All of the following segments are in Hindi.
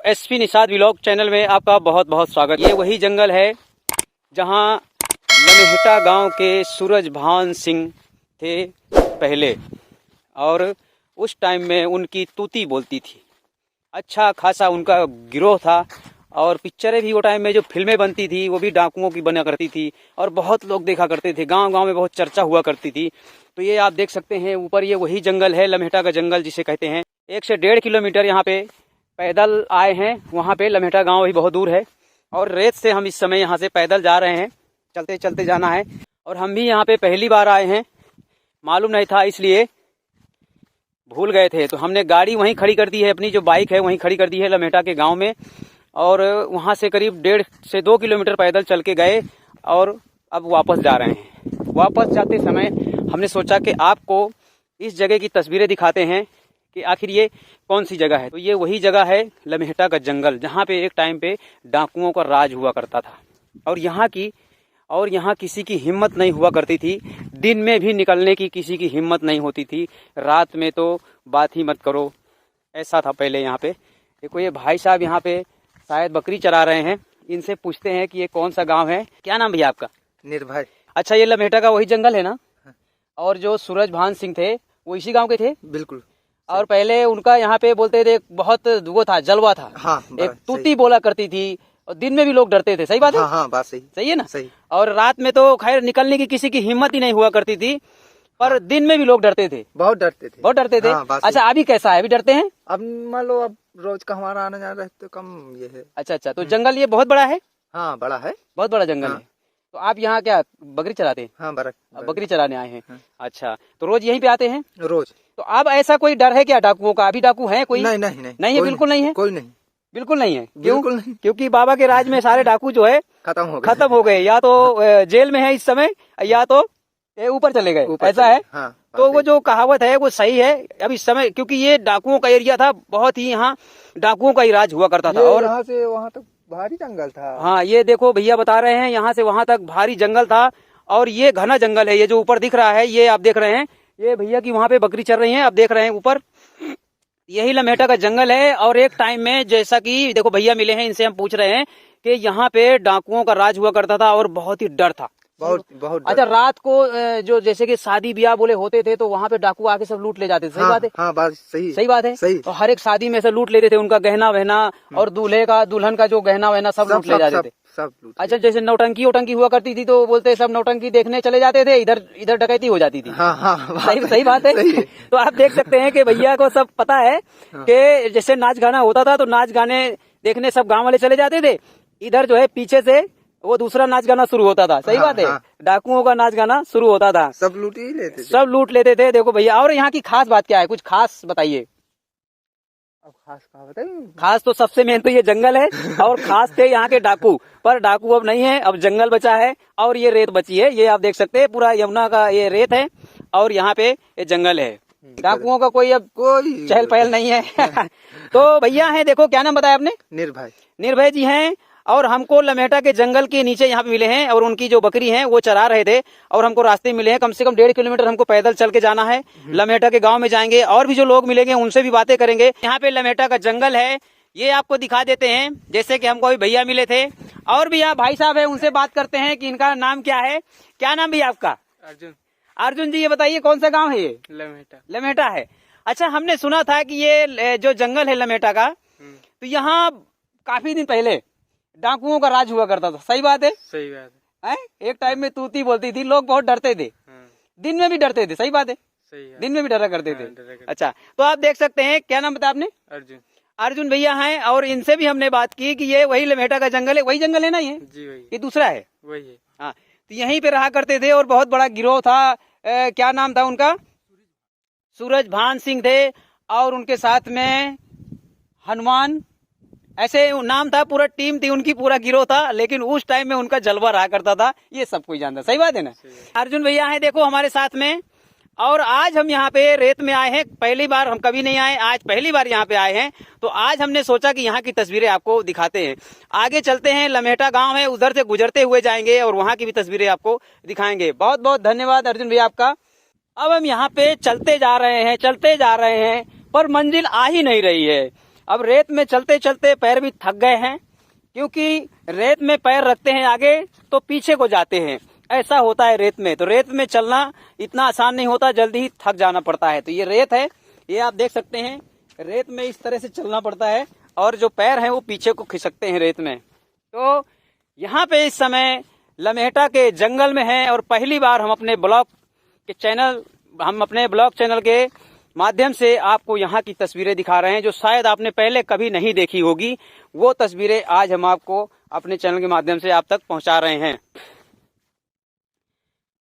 एसपी निषाद व्लॉग चैनल में आपका बहुत बहुत स्वागत। ये वही जंगल है जहां लमेहटा गांव के सूरजभान सिंह थे पहले, और उस टाइम में उनकी तूती बोलती थी। अच्छा खासा उनका गिरोह था और पिक्चरें भी वो टाइम में जो फिल्में बनती थी वो भी डाकुओं की बना करती थी और बहुत लोग देखा करते थे। गांव गांव में बहुत चर्चा हुआ करती थी। तो ये आप देख सकते हैं ऊपर, ये वही जंगल है, लमेहटा का जंगल जिसे कहते हैं। 1 से 1.5 किलोमीटर यहाँ पे पैदल आए हैं। वहाँ पे लमेहटा गांव भी बहुत दूर है और रेत से हम इस समय यहाँ से पैदल जा रहे हैं। चलते चलते जाना है और हम भी यहाँ पे पहली बार आए हैं, मालूम नहीं था इसलिए भूल गए थे। तो हमने गाड़ी वहीं खड़ी कर दी है, अपनी जो बाइक है वहीं खड़ी कर दी है लमेहटा के गांव में, और वहाँ से करीब 1.5 से 2 किलोमीटर पैदल चल के गए और अब वापस जा रहे हैं। वापस जाते समय हमने सोचा कि आपको इस जगह की तस्वीरें दिखाते हैं कि आखिर ये कौन सी जगह है। तो ये वही जगह है लमेहटा का जंगल, जहाँ पे एक टाइम पे डाकुओं का राज हुआ करता था और यहाँ किसी की हिम्मत नहीं हुआ करती थी। दिन में भी निकलने की किसी की हिम्मत नहीं होती थी, रात में तो बात ही मत करो। ऐसा था पहले यहाँ पे। देखो ये भाई साहब यहाँ पे शायद बकरी चरा रहे हैं। इनसे पूछते हैं कि ये कौन सा गांव है। क्या नाम भैया आपका? निर्भय। अच्छा, ये लमेहटा का वही जंगल है ना? और जो सूरजभान सिंह थे वो इसी गांव के थे? बिल्कुल। और पहले उनका यहाँ पे बोलते थे बहुत वो था, जलवा था। हाँ, एक तूती बोला करती थी और दिन में भी लोग डरते थे। सही बात है? हाँ, बात सही। सही है ना? सही। और रात में तो खैर निकलने की किसी की हिम्मत ही नहीं हुआ करती थी, पर दिन में भी लोग डरते थे। बहुत डरते थे। हाँ, अच्छा, अभी कैसा है? अभी डरते हैं? अब मान लो अब रोज का हमारा आना जाना रहता तो कम ये है। अच्छा, तो जंगल ये बहुत बड़ा है? हाँ, बड़ा है, बहुत बड़ा जंगल है। तो आप यहाँ क्या बकरी चराते हैं? हाँ, बकरी चराने आए हैं। अच्छा, तो रोज यहीं पे आते हैं? रोज। तो अब ऐसा कोई डर है क्या डाकुओं का? अभी डाकू है कोई? नहीं है, बिल्कुल नहीं है। कोई नहीं, बिल्कुल नहीं है। बिल्कुल नहीं। क्योंकि बाबा के राज में सारे डाकू जो है खत्म हो गए। या तो जेल में है इस समय, या तो ऊपर चले गए। ऐसा है। हाँ, तो वो जो कहावत है वो सही है अब इस समय, क्योंकि ये डाकुओं का एरिया था, बहुत ही यहाँ डाकुओं का ही राज हुआ करता था। और यहाँ से वहाँ तक भारी जंगल था। हाँ, ये देखो भैया बता रहे हैं यहाँ से वहाँ तक भारी जंगल था और ये घना जंगल है। ये जो ऊपर दिख रहा है, ये आप देख रहे हैं, ये भैया की वहाँ पे बकरी चल रही है, आप देख रहे हैं ऊपर, यही लमेहटा का जंगल है। और एक टाइम में जैसा कि देखो भैया मिले हैं, इनसे हम पूछ रहे हैं कि यहाँ पे डाकुओं का राज हुआ करता था और बहुत ही डर था। बहुत। अच्छा, रात को जो जैसे कि शादी ब्याह बोले होते थे तो वहाँ पे डाकू आके सब लूट ले जाते थे। सही बात है? हाँ, बात सही। सही बात है। सही। और हर एक शादी में से लूट लेते थे, उनका गहना वहना और दूल्हे का दुल्हन का जो गहना वहना सब लूट ले जाते थे। सब लूट। अच्छा, जैसे नौटंकी हुआ करती थी तो बोलते सब नौटंकी देखने चले जाते थे, इधर डकैती हो जाती थी। हाँ, सही बात है। तो आप देख सकते हैं कि भैया को सब पता है कि जैसे नाच गाना होता था तो नाच गाने देखने सब गांव वाले चले जाते थे। इधर जो है पीछे से वो दूसरा नाच गाना शुरू होता था। सही बात है। डाकुओं का नाच गाना शुरू होता था। सब लूट ही लेते थे। सब लूट लेते थे। देखो भैया, और यहाँ की खास बात क्या है? कुछ खास बताइए। अब खास कहा बताइए? खास तो सबसे मेन तो ये जंगल है और खास थे यहाँ के डाकू, पर डाकू अब नहीं है, अब जंगल बचा है और ये रेत बची है। ये आप देख सकते हैं, पूरा यमुना का ये रेत है और यहाँ पे ये जंगल है। डाकुओं का कोई अब चहल पहल नहीं है। तो भैया है, देखो क्या नाम बताया आपने? निर्भय जी हैं। और हमको लमेहटा के जंगल के नीचे यहाँ पे मिले हैं और उनकी जो बकरी है वो चरा रहे थे और हमको रास्ते मिले हैं। कम से कम 1.5 किलोमीटर हमको पैदल चल के जाना है। लमेहटा के गांव में जाएंगे और भी जो लोग मिलेंगे उनसे भी बातें करेंगे। यहाँ पे लमेहटा का जंगल है, ये आपको दिखा देते हैं। जैसे कि हमको अभी भैया मिले थे और भी यहाँ भाई साहब है, उनसे बात करते हैं कि इनका नाम क्या है। क्या नाम भैया आपका? अर्जुन जी, ये बताइए कौन सा गाँव है ये? लमेहटा है। अच्छा, हमने सुना था कि ये जो जंगल है लमेहटा का, तो यहाँ काफी दिन पहले डाकुओं का राज हुआ करता था। सही बात है? सही बात है। एक टाइम में तूती बोलती थी, लोग बहुत डरते थे। दिन में भी डरते थे। सही बात है? दिन में भी डरा करते थे। अच्छा, तो आप देख सकते हैं, क्या नाम बताया आपने? अर्जुन भैया हैं और इनसे भी हमने बात की कि ये वही लमेहटा का जंगल है। वही जंगल है ना ये? जी वही। ये दूसरा है? वही है। हाँ, तो यहीं पे रहा करते थे और बहुत बड़ा गिरोह था। क्या नाम था उनका? सूरजभान सिंह थे और उनके साथ में हनुमान, ऐसे नाम था, पूरा टीम थी उनकी, पूरा गिरोह था। लेकिन उस टाइम में उनका जलवा रहा करता था, ये सब कोई जानता। सही बात है ना? अर्जुन भैया है देखो हमारे साथ में। और आज हम यहाँ पे रेत में आए हैं, पहली बार, हम कभी नहीं आए, आज पहली बार यहाँ पे आए हैं। तो आज हमने सोचा कि यहाँ की तस्वीरें आपको दिखाते हैं। आगे चलते हैं, लमेहटा गांव है, उधर से गुजरते हुए जाएंगे और वहाँ की भी तस्वीरें आपको दिखाएंगे। बहुत बहुत धन्यवाद अर्जुन भैया आपका। अब हम यहाँ पे चलते जा रहे हैं पर मंजिल आ ही नहीं रही है। अब रेत में चलते चलते पैर भी थक गए हैं, क्योंकि रेत में पैर रखते हैं आगे तो पीछे को जाते हैं, ऐसा होता है रेत में। तो रेत में चलना इतना आसान नहीं होता, जल्दी ही थक जाना पड़ता है। तो ये रेत है, ये आप देख सकते हैं, रेत में इस तरह से चलना पड़ता है और जो पैर हैं वो पीछे को खिसकते हैं रेत में। तो यहाँ पे इस समय लमेहटा के जंगल में हैं और पहली बार हम अपने ब्लॉग चैनल के माध्यम से आपको यहाँ की तस्वीरें दिखा रहे हैं, जो शायद आपने पहले कभी नहीं देखी होगी। वो तस्वीरें आज हम आपको अपने चैनल के माध्यम से आप तक पहुँचा रहे हैं।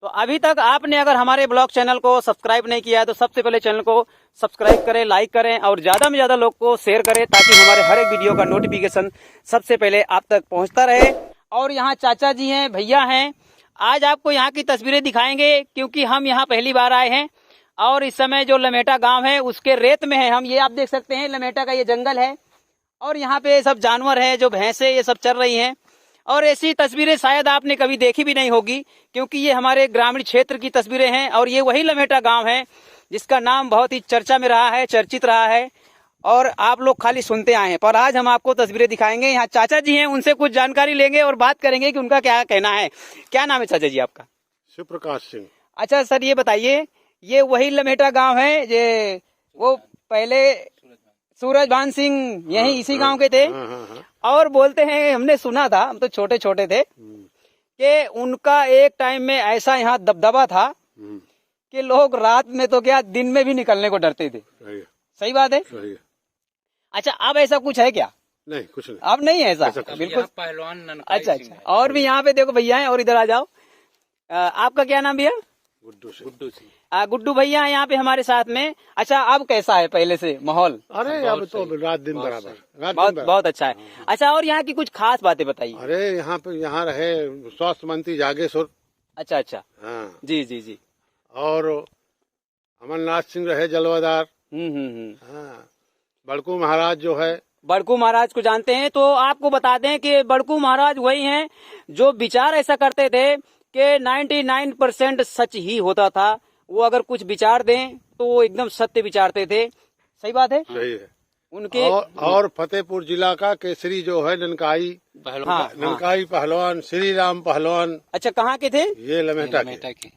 तो अभी तक आपने अगर हमारे ब्लॉग चैनल को सब्सक्राइब नहीं किया है तो सबसे पहले चैनल को सब्सक्राइब करें, लाइक करें और ज़्यादा में ज़्यादा लोग को शेयर करें, ताकि हमारे हर एक वीडियो का नोटिफिकेशन सबसे पहले आप तक पहुंचता रहे। और यहाँ चाचा जी हैं, भैया हैं, आज आपको यहाँ की तस्वीरें दिखाएंगे, क्योंकि हम यहाँ पहली बार आए हैं और इस समय जो लमेहटा गाँव है उसके रेत में है हम। ये आप देख सकते हैं, लमेहटा का ये जंगल है और यहाँ पे सब जानवर है, जो भैंसें ये सब चल रही हैं। और ऐसी तस्वीरें शायद आपने कभी देखी भी नहीं होगी, क्योंकि ये हमारे ग्रामीण क्षेत्र की तस्वीरें हैं और ये वही लमेहटा गांव है जिसका नाम बहुत ही चर्चा में रहा है, चर्चित रहा है और आप लोग खाली सुनते आए हैं। पर आज हम आपको तस्वीरें दिखाएंगे। यहाँ चाचा जी हैं, उनसे कुछ जानकारी लेंगे और बात करेंगे कि उनका क्या कहना है। क्या नाम है चाचा जी आपका? शिव प्रकाश सिंह। अच्छा सर, ये बताइए, ये वही लमेहटा गाँव है ये वो पहले सूरजभान सिंह यही इसी गांव के थे? और बोलते हैं, हमने सुना था, हम तो छोटे छोटे थे, कि उनका एक टाइम में ऐसा यहाँ दबदबा था कि लोग रात में तो क्या दिन में भी निकलने को डरते थे। सही बात है? सही है। अच्छा, अब ऐसा कुछ है क्या? नहीं, कुछ नहीं। अब नहीं है ऐसा बिल्कुल पहलवान। अच्छा, और भी यहाँ पे देखो भैया हैं, और इधर आ जाओ। आपका क्या नाम भैया? गुड्डू सिंह। गुड्डू भैया यहाँ पे हमारे साथ में। अच्छा, अब कैसा है पहले से माहौल? अरे अब तो रात दिन बराबर, बहुत अच्छा है। अच्छा, और यहाँ की कुछ खास बातें बताइए। अरे यहाँ रहे स्वास्थ्य मंत्री जागेश्वर। अच्छा। हाँ जी। और अमरनाथ सिंह रहे जलवादार। हाँ, बड़कू महाराज जो है, बड़कू महाराज को जानते हैं। तो आपको बता दें कि बड़कू महाराज वही हैं जो विचार ऐसा करते थे कि 99% सच ही होता था। वो अगर कुछ विचार दें तो वो एकदम सत्य विचारते थे। सही बात है? सही है। उनके और फतेहपुर जिला का केसरी जो है ननकाई पहलवान श्री राम पहलवान। अच्छा, कहाँ के थे? ये लमेहटा के।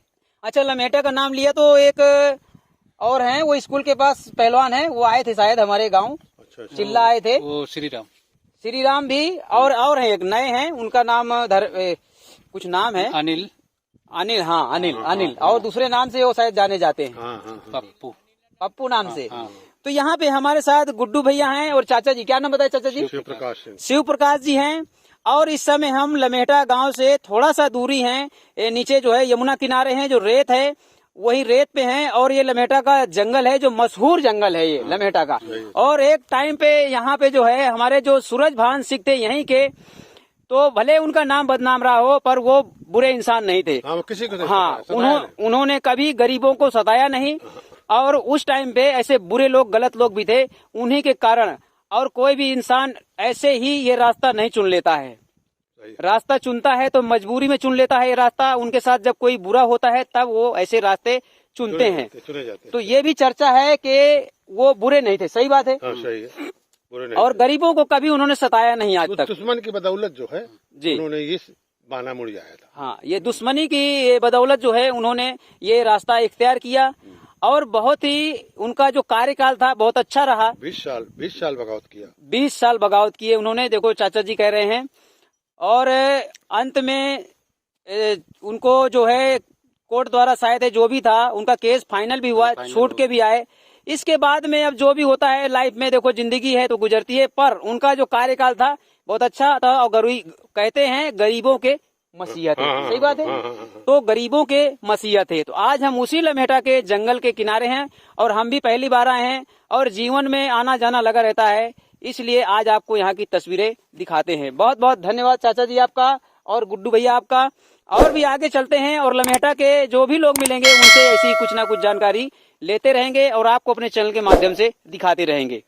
अच्छा, लमेहटा का नाम लिया तो एक और हैं, वो स्कूल के पास पहलवान हैं, वो आए थे शायद हमारे गाँव। अच्छा। चिल्ला आए थे वो श्री राम भी। और हैं, एक नए हैं, उनका नाम कुछ नाम है, अनिल। हाँ, अनिल। और दूसरे नाम से वो शायद जाने जाते हैं, पप्पू नाम से। तो यहाँ पे हमारे साथ गुड्डू भैया हैं और चाचा जी, क्या नाम बताए चाचा जी? शिव प्रकाश जी हैं। और इस समय हम लमेहटा गांव से थोड़ा सा दूरी हैं, नीचे जो है यमुना किनारे हैं, जो रेत है वही रेत पे हैं। और ये लमेहटा का जंगल है, जो मशहूर जंगल है ये लमेहटा का। और एक टाइम पे यहाँ पे जो है हमारे जो सूरजभान सिंह थे यहीं के, तो भले उनका नाम बदनाम रहा हो पर वो बुरे इंसान नहीं थे। किसी को उन्होंने कभी गरीबों को सताया नहीं। और उस टाइम पे ऐसे बुरे लोग, गलत लोग भी थे, उन्हीं के कारण। और कोई भी इंसान ऐसे ही ये रास्ता नहीं चुन लेता है, रास्ता चुनता है तो मजबूरी में चुन लेता है ये रास्ता। उनके साथ जब कोई बुरा होता है तब वो ऐसे रास्ते चुनते हैं। तो ये भी चर्चा है कि वो बुरे नहीं थे। सही बात है? सही है। और गरीबों को कभी उन्होंने सताया नहीं आज तक। दुश्मन की बदौलत जो है जी, उन्होंने ये बहाना मुड़ जाया था। हाँ, ये दुश्मनी की बदौलत जो है उन्होंने ये रास्ता इख्तियार किया। और बहुत ही उनका जो कार्यकाल था बहुत अच्छा रहा। 20 साल बगावत किया। 20 साल बगावत किए उन्होंने, देखो चाचा जी कह रहे हैं। और अंत में उनको जो है कोर्ट द्वारा शायद जो भी था उनका केस फाइनल भी हुआ, छूट के भी आए। इसके बाद में अब जो भी होता है लाइफ में, देखो जिंदगी है तो गुजरती है, पर उनका जो कार्यकाल था बहुत अच्छा था। और कहते हैं गरीबों के मसीहा थे। सही बात है? तो गरीबों के मसीहा थे। तो आज हम उसी लमेहटा के जंगल के किनारे हैं और हम भी पहली बार आए हैं और जीवन में आना जाना लगा रहता है, इसलिए आज आपको यहाँ की तस्वीरें दिखाते हैं। बहुत बहुत धन्यवाद चाचा जी आपका और गुड्डू भैया आपका। और भी आगे चलते हैं और लमेहटा के जो भी लोग मिलेंगे उनसे ऐसी कुछ ना कुछ जानकारी लेते रहेंगे और आपको अपने चैनल के माध्यम से दिखाते रहेंगे।